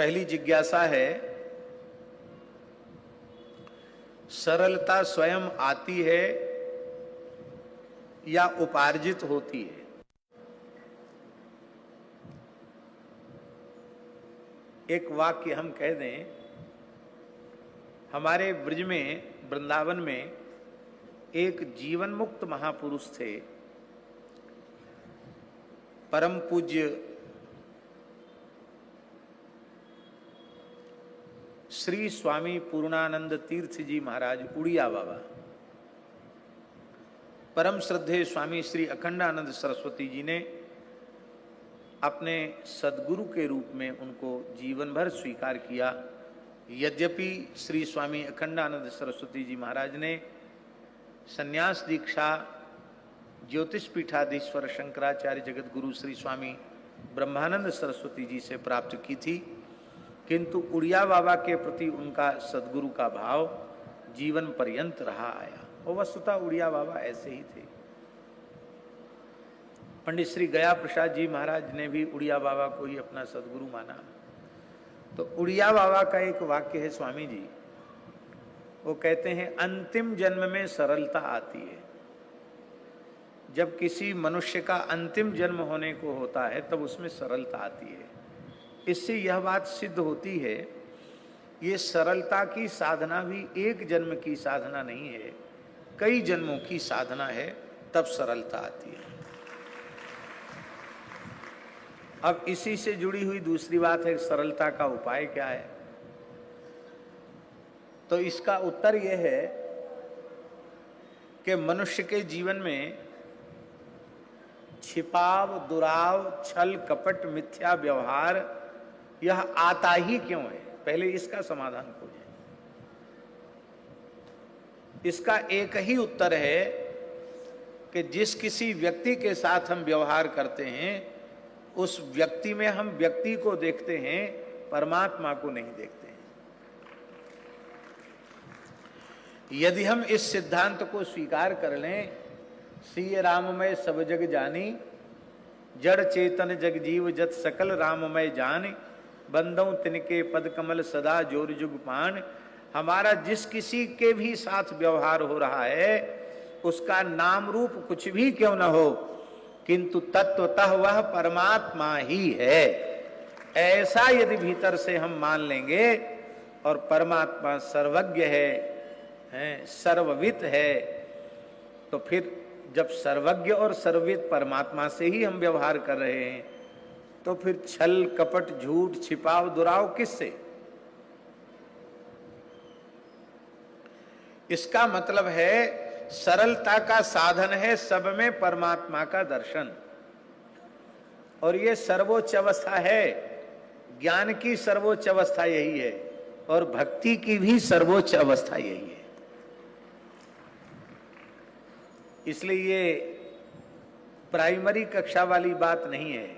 पहली जिज्ञासा है, सरलता स्वयं आती है या उपार्जित होती है? एक वाक्य हम कह दें, हमारे ब्रज में, वृंदावन में एक जीवन मुक्त महापुरुष थे, परम पूज्य श्री स्वामी पूर्णानंद तीर्थ जी महाराज उड़िया बाबा। परम श्रद्धेय स्वामी श्री अखंडानंद सरस्वती जी ने अपने सदगुरु के रूप में उनको जीवन भर स्वीकार किया। यद्यपि श्री स्वामी अखंडानंद सरस्वती जी महाराज ने संन्यास दीक्षा ज्योतिष पीठाधीश्वर शंकराचार्य जगत गुरु श्री स्वामी ब्रह्मानंद सरस्वती जी से प्राप्त की थी, किंतु उड़िया बाबा के प्रति उनका सदगुरु का भाव जीवन पर्यंत रहा आया। और वस्तुतः उड़िया बाबा ऐसे ही थे। पंडित श्री गया प्रसाद जी महाराज ने भी उड़िया बाबा को ही अपना सदगुरु माना। तो उड़िया बाबा का एक वाक्य है स्वामी जी, वो कहते हैं, अंतिम जन्म में सरलता आती है। जब किसी मनुष्य का अंतिम जन्म होने को होता है तब उसमें सरलता आती है। इससे यह बात सिद्ध होती है, ये सरलता की साधना भी एक जन्म की साधना नहीं है, कई जन्मों की साधना है, तब सरलता आती है। अब इसी से जुड़ी हुई दूसरी बात है, सरलता का उपाय क्या है? तो इसका उत्तर यह है कि मनुष्य के जीवन में छिपाव, दुराव, छल, कपट, मिथ्या व्यवहार यह आता ही क्यों है? पहले इसका समाधान खोजें। इसका एक ही उत्तर है कि जिस किसी व्यक्ति के साथ हम व्यवहार करते हैं, उस व्यक्ति में हम व्यक्ति को देखते हैं, परमात्मा को नहीं देखते हैं। यदि हम इस सिद्धांत को स्वीकार कर लें, सीय राममय सब जग जानी, जड़ चेतन जग जीव जत सकल राममय जान, बंदों तिनके पद कमल सदा जोर जुग पान। हमारा जिस किसी के भी साथ व्यवहार हो रहा है, उसका नाम रूप कुछ भी क्यों न हो, किंतु तत्वतः वह परमात्मा ही है, ऐसा यदि भीतर से हम मान लेंगे, और परमात्मा सर्वज्ञ है, सर्ववित है, तो फिर जब सर्वज्ञ और सर्ववित परमात्मा से ही हम व्यवहार कर रहे हैं, तो फिर छल, कपट, झूठ, छिपाव, दुराव किससे? इसका मतलब है सरलता का साधन है सब में परमात्मा का दर्शन, और ये सर्वोच्च अवस्था है। ज्ञान की सर्वोच्च अवस्था यही है, और भक्ति की भी सर्वोच्च अवस्था यही है। इसलिए ये प्राइमरी कक्षा वाली बात नहीं है,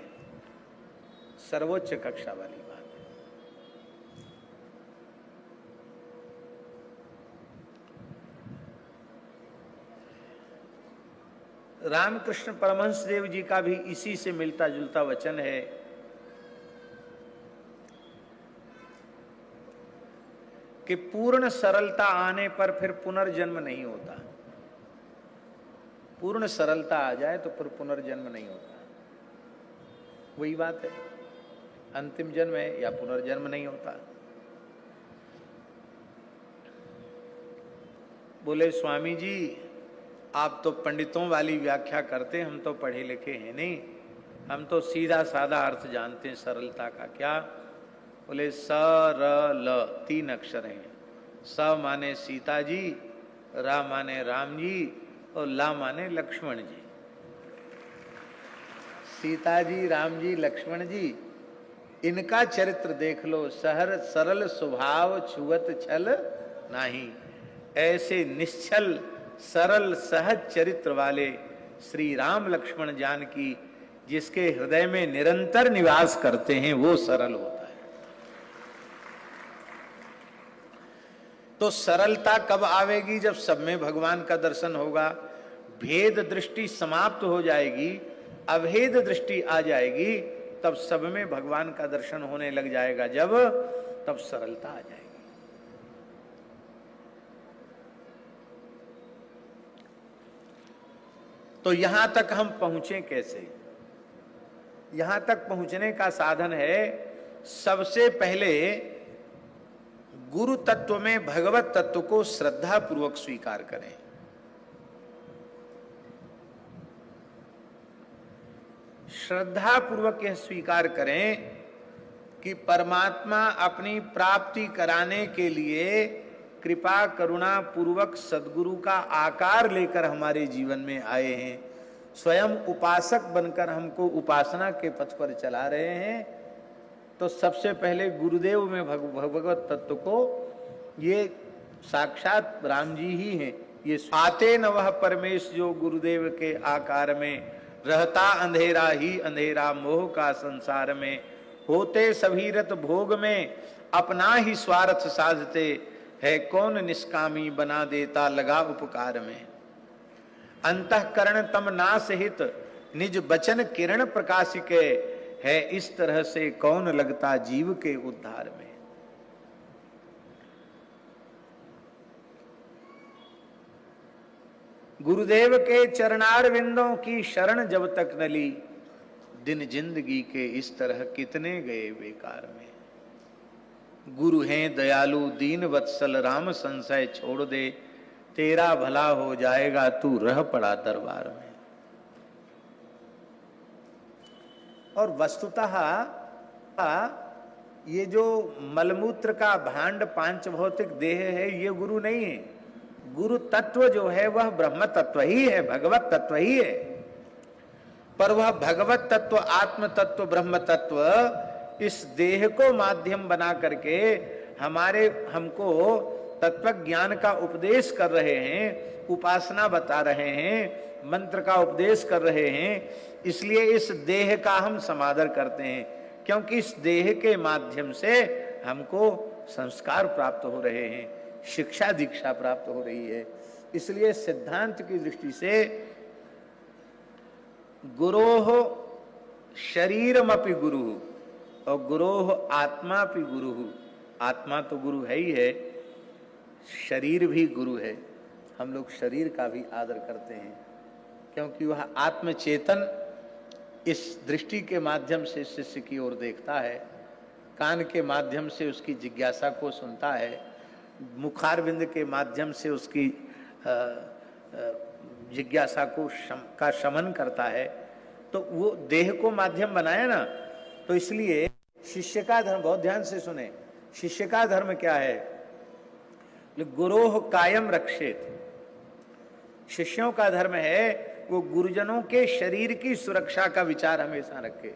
सर्वोच्च कक्षा वाली बात है। रामकृष्ण परमहंस देव जी का भी इसी से मिलता जुलता वचन है कि पूर्ण सरलता आने पर फिर पुनर्जन्म नहीं होता। पूर्ण सरलता आ जाए तो फिर पुनर्जन्म नहीं होता। वही बात है, अंतिम जन्म है या पुनर्जन्म नहीं होता। बोले स्वामी जी, आप तो पंडितों वाली व्याख्या करते, हम तो पढ़े लिखे हैं नहीं, हम तो सीधा साधा अर्थ जानते हैं सरलता का। क्या? बोले सरल, 3 अक्षर हैं। स माने सीता जी, रा माने राम जी, और ला माने लक्ष्मण जी। सीता जी, राम जी, लक्ष्मण जी, इनका चरित्र देख लो। सहर सरल स्वभाव छुअत छल नाही। ऐसे निश्चल सरल सहज चरित्र वाले श्री राम लक्ष्मण जानकी जिसके हृदय में निरंतर निवास करते हैं, वो सरल होता है। तो सरलता कब आवेगी? जब सब में भगवान का दर्शन होगा, भेद दृष्टि समाप्त हो जाएगी, अभेद दृष्टि आ जाएगी, तब सब में भगवान का दर्शन होने लग जाएगा। जब तब सरलता आ जाएगी। तो यहां तक हम पहुंचे कैसे? यहां तक पहुंचने का साधन है, सबसे पहले गुरु तत्व में भगवत तत्व को श्रद्धा पूर्वक स्वीकार करें। श्रद्धा पूर्वक यह स्वीकार करें कि परमात्मा अपनी प्राप्ति कराने के लिए कृपा करुणा पूर्वक सद्गुरु का आकार लेकर हमारे जीवन में आए हैं। स्वयं उपासक बनकर हमको उपासना के पथ पर चला रहे हैं। तो सबसे पहले गुरुदेव में भगवत तत्व को, ये साक्षात राम जी ही हैं। ये आते न वह परमेश जो गुरुदेव के आकार में, रहता अंधेरा ही अंधेरा मोह का संसार में, होते सभी रत भोग में अपना ही स्वार्थ साधते, है कौन निष्कामी बना देता लगा उपकार में। अंतःकरण तम नास हित निज बचन किरण प्रकाशिके, है इस तरह से कौन लगता जीव के उद्धार में। गुरुदेव के चरणार विंदों की शरण जब तक न ली, दिन जिंदगी के इस तरह कितने गए बेकार में। गुरु हैं दयालु दीन वत्सल राम संशय छोड़ दे, तेरा भला हो जाएगा तू रह पड़ा दरबार में। और वस्तुतः ये जो मलमूत्र का भांड पांच भौतिक देह है, ये गुरु नहीं है। गुरु तत्व जो है वह ब्रह्म तत्व ही है, भगवत तत्व ही है। पर वह भगवत तत्व, आत्म तत्व, ब्रह्म तत्व इस देह को माध्यम बना करके हमको तत्व ज्ञान का उपदेश कर रहे हैं, उपासना बता रहे हैं, मंत्र का उपदेश कर रहे हैं। इसलिए इस देह का हम समादर करते हैं, क्योंकि इस देह के माध्यम से हमको संस्कार प्राप्त हो रहे हैं, शिक्षा दीक्षा प्राप्त हो रही है। इसलिए सिद्धांत की दृष्टि से गुरोह शरीरमपि गुरु और गुरोह आत्मापि गुरु। आत्मा तो गुरु है ही है, शरीर भी गुरु है। हम लोग शरीर का भी आदर करते हैं, क्योंकि वह आत्म चेतन इस दृष्टि के माध्यम से शिष्य की ओर देखता है, कान के माध्यम से उसकी जिज्ञासा को सुनता है, मुखारविंद के माध्यम से उसकी जिज्ञासा को का शमन करता है। तो वो देह को माध्यम बनाया ना। तो इसलिए शिष्य का धर्म, बहुत ध्यान से सुने, शिष्य का धर्म क्या है? गुरोह कायम रक्षेत। शिष्यों का धर्म है वो गुरुजनों के शरीर की सुरक्षा का विचार हमेशा रखे।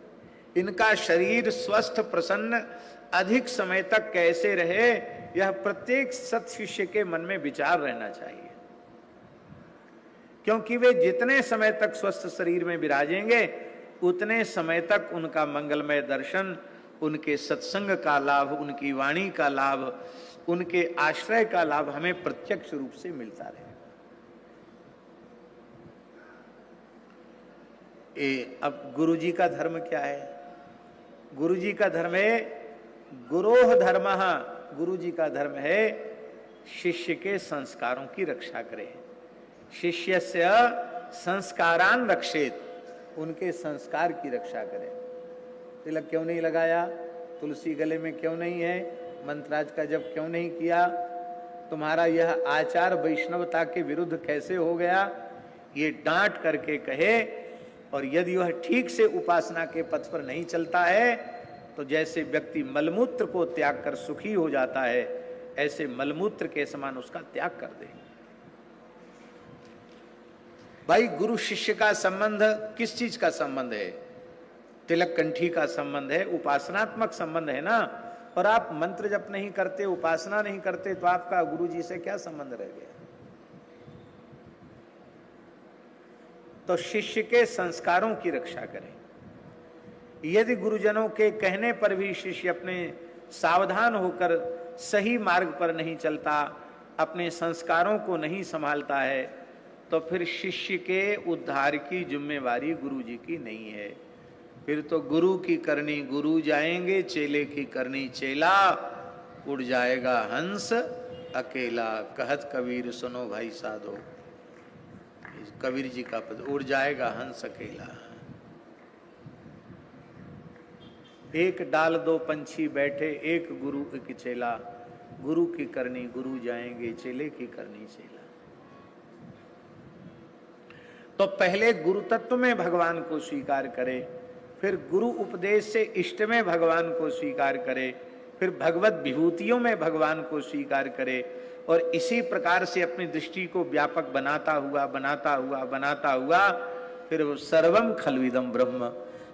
इनका शरीर स्वस्थ प्रसन्न अधिक समय तक कैसे रहे, यह प्रत्येक सत शिष्य के मन में विचार रहना चाहिए। क्योंकि वे जितने समय तक स्वस्थ शरीर में विराजेंगे, उतने समय तक उनका मंगलमय दर्शन, उनके सत्संग का लाभ, उनकी वाणी का लाभ, उनके आश्रय का लाभ हमें प्रत्यक्ष रूप से मिलता रहे। अब गुरुजी का धर्म क्या है? गुरुजी का धर्म है गुरोह धर्मः। गुरुजी का धर्म है शिष्य के संस्कारों की रक्षा करे। शिष्यस्य संस्कारान रक्षेत, उनके संस्कार की रक्षा करे। तिलक क्यों नहीं लगाया? तुलसी गले में क्यों नहीं है? मंत्राज का जप क्यों नहीं किया? तुम्हारा यह आचार वैष्णवता के विरुद्ध कैसे हो गया? ये डांट करके कहे। और यदि वह ठीक से उपासना के पथ पर नहीं चलता है, तो जैसे व्यक्ति मलमूत्र को त्याग कर सुखी हो जाता है, ऐसे मलमूत्र के समान उसका त्याग कर दे। भाई, गुरु शिष्य का संबंध किस चीज का संबंध है? तिलक कंठी का संबंध है, उपासनात्मक संबंध है ना। और आप मंत्र जप नहीं करते, उपासना नहीं करते, तो आपका गुरु जी से क्या संबंध रह गया? तो शिष्य के संस्कारों की रक्षा करें। यदि गुरुजनों के कहने पर भी शिष्य अपने सावधान होकर सही मार्ग पर नहीं चलता, अपने संस्कारों को नहीं संभालता है, तो फिर शिष्य के उद्धार की जिम्मेवारी गुरु जी की नहीं है। फिर तो गुरु की करनी गुरु जाएंगे, चेले की करनी चेला, उड़ जाएगा हंस अकेला। कहत कबीर सुनो भाई साधो, कबीर जी का पद, उड़ जाएगा हंस अकेला। एक डाल दो पंछी बैठे, एक गुरु एक चेला, गुरु की करनी गुरु जाएंगे, चेले की करनी चेला। तो पहले गुरु तत्व में भगवान को स्वीकार करे, फिर गुरु उपदेश से इष्ट में भगवान को स्वीकार करे, फिर भगवत विभूतियों में भगवान को स्वीकार करे, और इसी प्रकार से अपनी दृष्टि को व्यापक बनाता हुआ फिर वो सर्वम खलविदम ब्रह्म,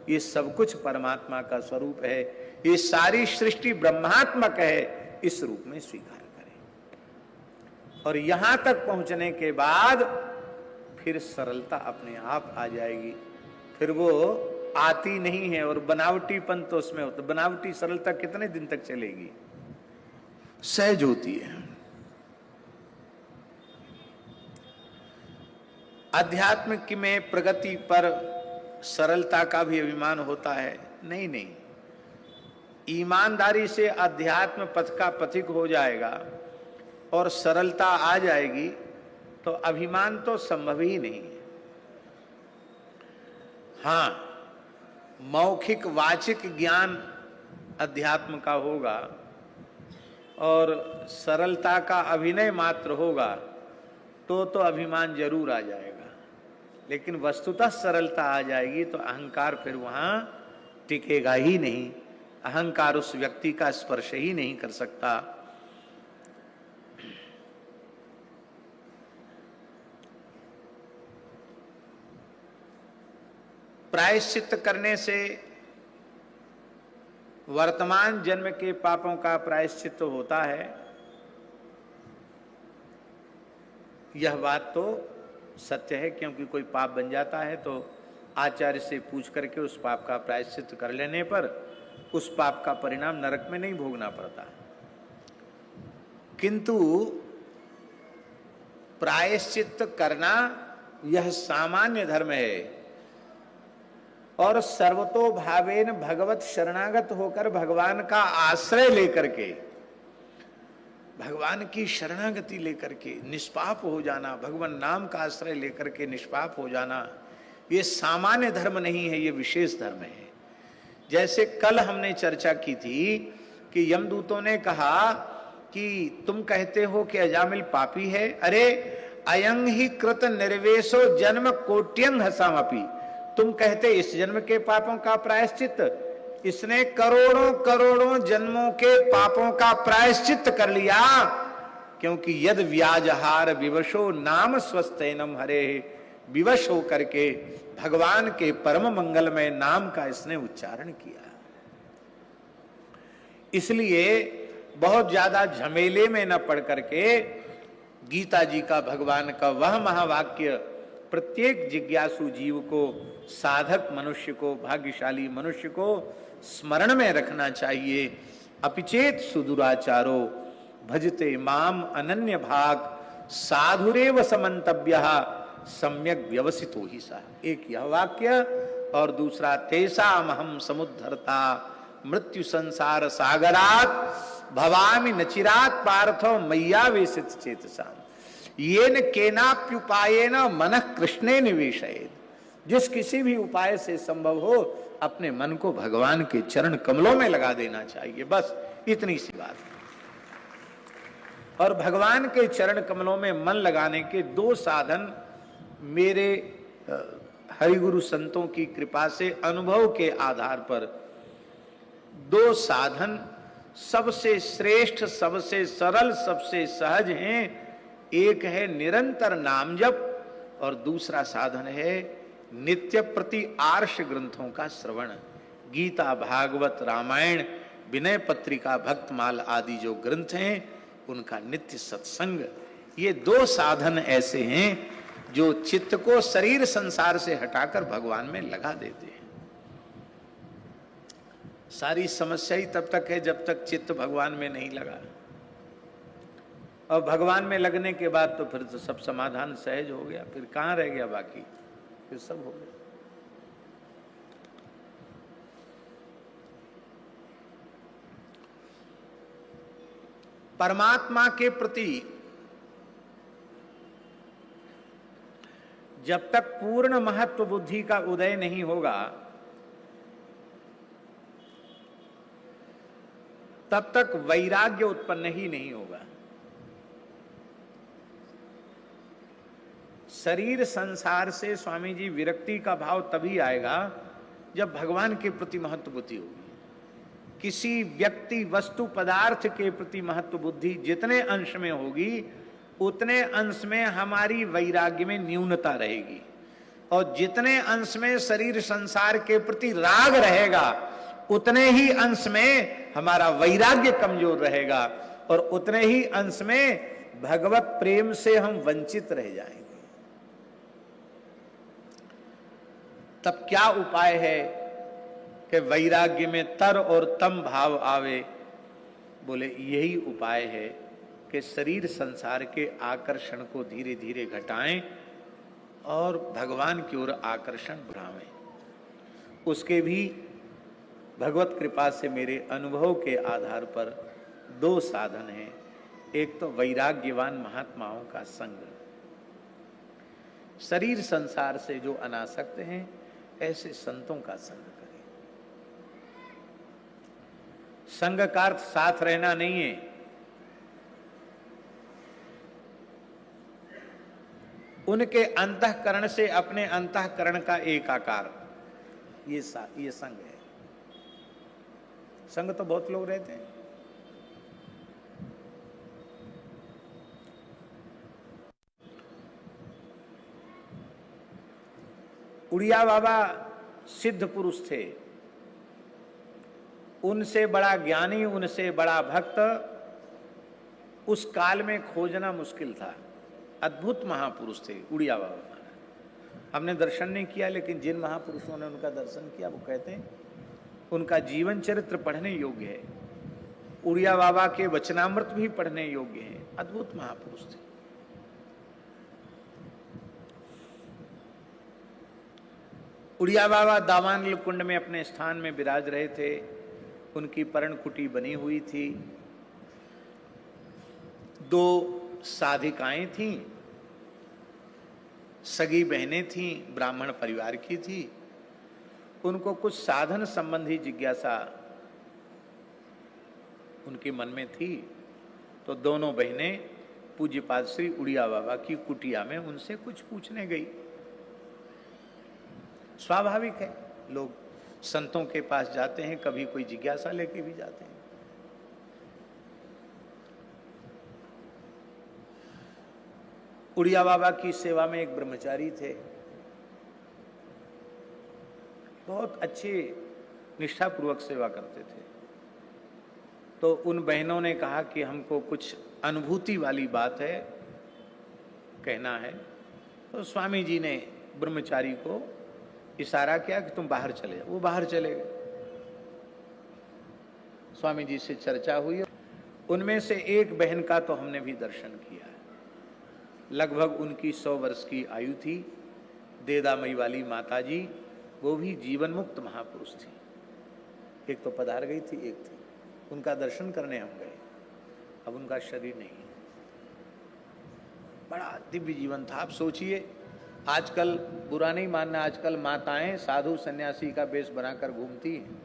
ये सब कुछ परमात्मा का स्वरूप है, ये सारी सृष्टि ब्रह्मात्मक है, इस रूप में स्वीकार करें। और यहां तक पहुंचने के बाद फिर सरलता अपने आप आ जाएगी। फिर वो आती नहीं है, और बनावटीपन तो उसमें होता, बनावटी सरलता कितने दिन तक चलेगी, सहज होती है। अध्यात्म की में प्रगति पर सरलता का भी अभिमान होता है? नहीं नहीं, ईमानदारी से अध्यात्म पथ का पथिक हो जाएगा और सरलता आ जाएगी तो अभिमान तो संभव ही नहीं है। हाँ, मौखिक वाचिक ज्ञान अध्यात्म का होगा और सरलता का अभिनय मात्र होगा तो अभिमान जरूर आ जाएगा, लेकिन वस्तुतः सरलता आ जाएगी तो अहंकार फिर वहां टिकेगा ही नहीं। अहंकार उस व्यक्ति का स्पर्श ही नहीं कर सकता। प्रायश्चित करने से वर्तमान जन्म के पापों का प्रायश्चित होता है, यह बात तो सत्य है, क्योंकि कोई पाप बन जाता है तो आचार्य से पूछ करके उस पाप का प्रायश्चित कर लेने पर उस पाप का परिणाम नरक में नहीं भोगना पड़ता। किंतु प्रायश्चित करना यह सामान्य धर्म है, और सर्वतोभावेन भगवत शरणागत होकर भगवान का आश्रय लेकर के, भगवान की शरणागति लेकर के निष्पाप हो जाना, भगवान नाम का आश्रय लेकर के निष्पाप हो जाना, ये सामान्य धर्म नहीं है, ये विशेष धर्म है। जैसे कल हमने चर्चा की थी कि यमदूतों ने कहा कि तुम कहते हो कि अजामिल पापी है, अरे अयं ही कृत निर्वेशो जन्म कोट्यं हसामपि, तुम कहते इस जन्म के पापों का प्रायश्चित, इसने करोड़ों करोड़ों जन्मों के पापों का प्रायश्चित कर लिया, क्योंकि यद व्याजहार विवशो नाम स्वस्थैनम हरे, विवश हो करके भगवान के परम मंगलमय नाम का इसने उच्चारण किया। इसलिए बहुत ज्यादा झमेले में न पड़ करके गीता जी का भगवान का वह महावाक्य प्रत्येक जिज्ञासु जीव को, साधक मनुष्य को, भाग्यशाली मनुष्य को स्मरण में रखना चाहिए। अपिचेत सुदुराचारो भजते माम अनन्य भाग, साधुरेव समन्तव्यः सम्यक व्यवसितो ही सा। एक यह वाक्य और दूसरा तेषाम हम समुद्धरता मृत्यु संसार सागरात भवामि नचिरात पार्थो मय्यावेशित चेतसाम, येन केनाप्युपायेन मनः कृष्णे निवेशयेत्, जिस किसी भी उपाय से संभव हो अपने मन को भगवान के चरण कमलों में लगा देना चाहिए, बस इतनी सी बात। और भगवान के चरण कमलों में मन लगाने के दो साधन मेरे हरिगुरु संतों की कृपा से अनुभव के आधार पर दो साधन सबसे श्रेष्ठ, सबसे सरल, सबसे सहज हैं। एक है निरंतर नाम जप और दूसरा साधन है नित्य प्रति आर्ष ग्रंथों का श्रवण। गीता, भागवत, रामायण, विनय पत्रिका, भक्तमाल आदि जो ग्रंथ हैं उनका नित्य सत्संग, ये दो साधन ऐसे हैं जो चित्त को शरीर संसार से हटाकर भगवान में लगा देते हैं। सारी समस्या ही तब तक है जब तक चित्त भगवान में नहीं लगा, और भगवान में लगने के बाद तो फिर तो सब समाधान सहज हो गया, फिर कहाँ रह गया बाकी, फिर सब हो गया। परमात्मा के प्रति जब तक पूर्ण महत्व बुद्धि का उदय नहीं होगा, तब तक वैराग्य उत्पन्न ही नहीं होगा। शरीर संसार से स्वामी जी विरक्ति का भाव तभी आएगा जब भगवान के प्रति महत्व बुद्धि होगी। किसी व्यक्ति वस्तु पदार्थ के प्रति महत्व बुद्धि जितने अंश में होगी, उतने अंश में हमारी वैराग्य में न्यूनता रहेगी, और जितने अंश में शरीर संसार के प्रति राग रहेगा, उतने ही अंश में हमारा वैराग्य कमजोर रहेगा, और उतने ही अंश में भगवत प्रेम से हम वंचित रह जाएंगे। तब क्या उपाय है कि वैराग्य में तर और तम भाव आवे? बोले यही उपाय है कि शरीर संसार के आकर्षण को धीरे धीरे घटाएं और भगवान की ओर आकर्षण बढ़ावें। उसके भी भगवत कृपा से मेरे अनुभव के आधार पर 2 साधन हैं। एक तो वैराग्यवान महात्माओं का संग, शरीर संसार से जो अनासक्त हैं ऐसे संतों का संग करें। संग का अर्थ साथ रहना नहीं है, उनके अंतःकरण से अपने अंतःकरण का एकाकार, ये संग है। संग तो बहुत लोग रहते हैं। उड़िया बाबा सिद्ध पुरुष थे, उनसे बड़ा ज्ञानी, उनसे बड़ा भक्त उस काल में खोजना मुश्किल था। अद्भुत महापुरुष थे उड़िया बाबा महाराज। हमने दर्शन नहीं किया, लेकिन जिन महापुरुषों ने उनका दर्शन किया वो कहते हैं उनका जीवन चरित्र पढ़ने योग्य है। उड़िया बाबा के वचनामृत भी पढ़ने योग्य है। अद्भुत महापुरुष थे। उड़िया बाबा दावानल कुंड में अपने स्थान में विराज रहे थे। उनकी पर्णकुटी बनी हुई थी। 2 साधिकाएं थीं, सगी बहनें थीं, ब्राह्मण परिवार की थी। उनको कुछ साधन संबंधी जिज्ञासा उनके मन में थी, तो दोनों बहनें पूज्यपाद श्री उड़िया बाबा की कुटिया में उनसे कुछ पूछने गई। स्वाभाविक है, लोग संतों के पास जाते हैं, कभी कोई जिज्ञासा लेके भी जाते हैं। उड़िया बाबा की सेवा में एक ब्रह्मचारी थे, बहुत अच्छे निष्ठापूर्वक सेवा करते थे। तो उन बहनों ने कहा कि हमको कुछ अनुभूति वाली बात है, कहना है। तो स्वामी जी ने ब्रह्मचारी को इशारा किया कि तुम बाहर चले जाओ। वो बाहर चले गए। स्वामी जी से चर्चा हुई। उनमें से एक बहन का तो हमने भी दर्शन किया है। लगभग उनकी 100 वर्ष की आयु थी। देदामई वाली माता जी, वो भी जीवन मुक्त महापुरुष थी। एक तो पधार गई थी, एक थी। उनका दर्शन करने हम गए। अब उनका शरीर नहीं है। बड़ा दिव्य जीवन था। आप सोचिए, आजकल बुरा नहीं मानना, आजकल माताएं साधु सन्यासी का वेश बनाकर घूमती हैं।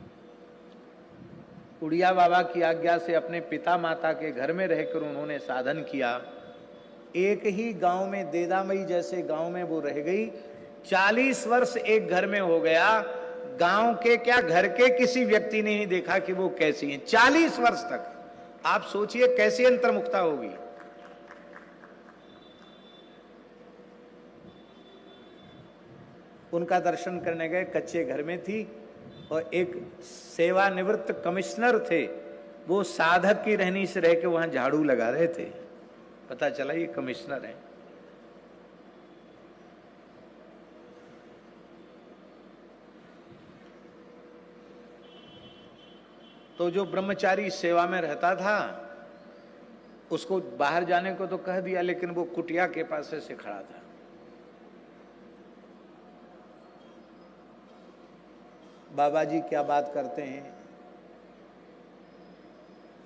उड़िया बाबा की आज्ञा से अपने पिता माता के घर में रहकर उन्होंने साधन किया। एक ही गांव में, देदामई जैसे गांव में वो रह गई। 40 वर्ष एक घर में हो गया। गांव के क्या, घर के किसी व्यक्ति ने ही देखा कि वो कैसी हैं। 40 वर्ष तक। आप सोचिए कैसी अंतर्मुखता होगी। उनका दर्शन करने गए, कच्चे घर में थी, और एक सेवानिवृत्त कमिश्नर थे, वो साधक की रहनी से रह के वहां झाड़ू लगा रहे थे। पता चला ये कमिश्नर है। तो जो ब्रह्मचारी सेवा में रहता था, उसको बाहर जाने को तो कह दिया, लेकिन वो कुटिया के पास से खड़ा था। बाबा जी क्या बात करते हैं,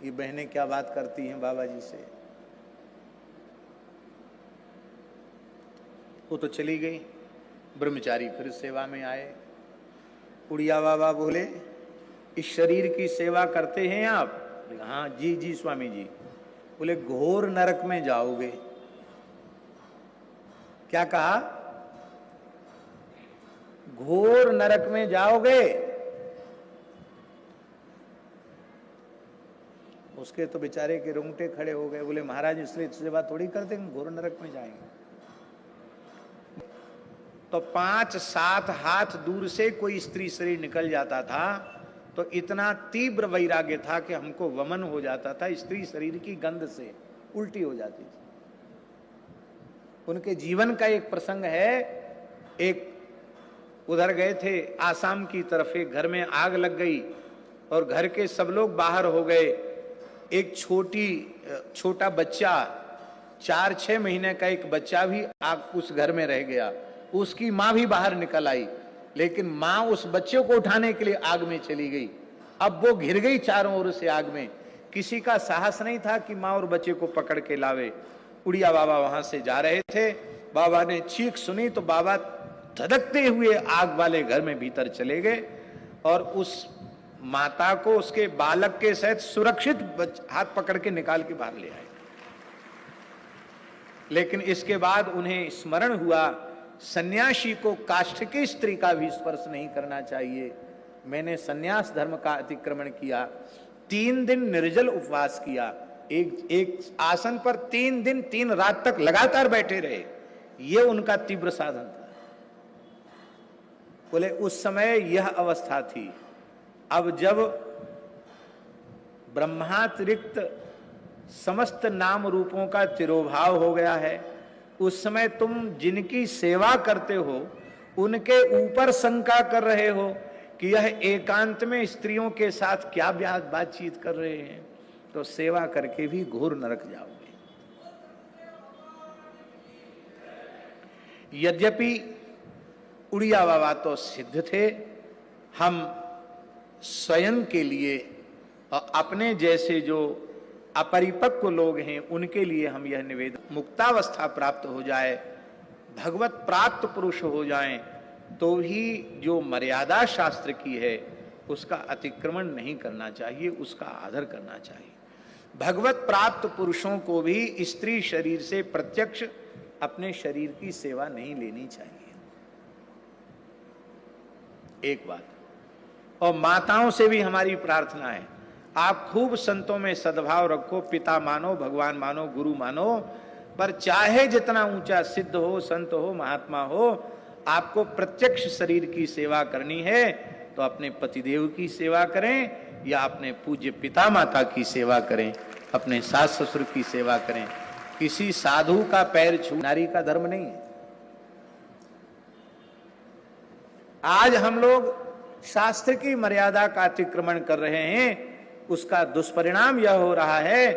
ये बहनें क्या बात करती हैं बाबा जी से। वो तो चली गई। ब्रह्मचारी फिर सेवा में आए। उड़िया बाबा बोले, इस शरीर की सेवा करते हैं आप? हाँ जी जी स्वामी जी। बोले घोर नरक में जाओगे। क्या कहा? घोर नरक में जाओगे। उसके तो बेचारे के रोंगटे खड़े हो गए। बोले महाराज इसलिए सेवा थोड़ी करते हैं, घोर नरक में जाएंगे। तो 5-7 हाथ दूर से कोई स्त्री शरीर निकल जाता था तो इतना तीव्र वैराग्य था कि हमको वमन हो जाता था। स्त्री शरीर की गंध से उल्टी हो जाती थी। उनके जीवन का एक प्रसंग है। एक उधर गए थे आसाम की तरफ, एक घर में आग लग गई और घर के सब लोग बाहर हो गए। एक छोटा बच्चा, 4-6 महीने का एक बच्चा भी आग उस घर में रह गया। उसकी मां भी बाहर निकल आई, लेकिन मां उस बच्चे को उठाने के लिए आग में चली गई। अब वो घिर गई चारों ओर से आग में। किसी का साहस नहीं था कि मां और बच्चे को पकड़ के लावे। उड़िया बाबा वहां से जा रहे थे। बाबा ने चीख सुनी तो बाबा धधकते हुए आग वाले घर में भीतर चले गए और उस माता को उसके बालक के सहित सुरक्षित हाथ पकड़ के निकाल के बाहर ले आए। लेकिन इसके बाद उन्हें स्मरण हुआ, सन्यासी को काष्ठकी स्त्री का भी स्पर्श नहीं करना चाहिए। मैंने सन्यास धर्म का अतिक्रमण किया। 3 दिन निर्जल उपवास किया। एक आसन पर 3 दिन 3 रात तक लगातार बैठे रहे। ये उनका तीव्र साधन था। बोले उस समय यह अवस्था थी। अब जब ब्रह्मातिरिक्त समस्त नाम रूपों का तिरोभाव हो गया है, उस समय तुम जिनकी सेवा करते हो उनके ऊपर शंका कर रहे हो कि यह एकांत में स्त्रियों के साथ क्या बातचीत कर रहे हैं, तो सेवा करके भी घोर नरक जाओगे। यद्यपि उड़िया बाबा तो सिद्ध थे, हम स्वयं के लिए और अपने जैसे जो अपरिपक्व लोग हैं उनके लिए हम यह निवेदन, मुक्तावस्था प्राप्त हो जाए, भगवत प्राप्त पुरुष हो जाएं, तो ही जो मर्यादा शास्त्र की है उसका अतिक्रमण नहीं करना चाहिए, उसका आदर करना चाहिए। भगवत प्राप्त पुरुषों को भी स्त्री शरीर से प्रत्यक्ष अपने शरीर की सेवा नहीं लेनी चाहिए। एक बात। और माताओं से भी हमारी प्रार्थना है, आप खूब संतों में सद्भाव रखो, पिता मानो, भगवान मानो, गुरु मानो, पर चाहे जितना ऊंचा सिद्ध हो, संत हो, महात्मा हो, आपको प्रत्यक्ष शरीर की सेवा करनी है तो अपने पतिदेव की सेवा करें या अपने पूज्य पिता माता की सेवा करें, अपने सास ससुर की सेवा करें। किसी साधु का पैर छू नारी का धर्म नहीं है। आज हम लोग शास्त्र की मर्यादा का अतिक्रमण कर रहे हैं, उसका दुष्परिणाम यह हो रहा है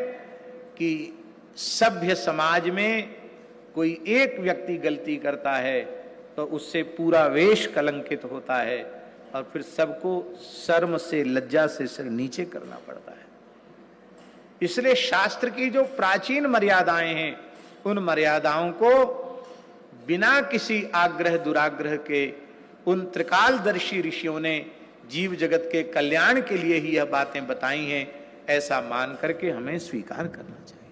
कि सभ्य समाज में कोई एक व्यक्ति गलती करता है तो उससे पूरा वेश कलंकित होता है और फिर सबको शर्म से, लज्जा से सिर नीचे करना पड़ता है। इसलिए शास्त्र की जो प्राचीन मर्यादाएं हैं, उन मर्यादाओं को बिना किसी आग्रह दुराग्रह के उन त्रिकालदर्शी ऋषियों ने जीव जगत के कल्याण के लिए ही यह बातें बताई हैं, ऐसा मान करके हमें स्वीकार करना चाहिए।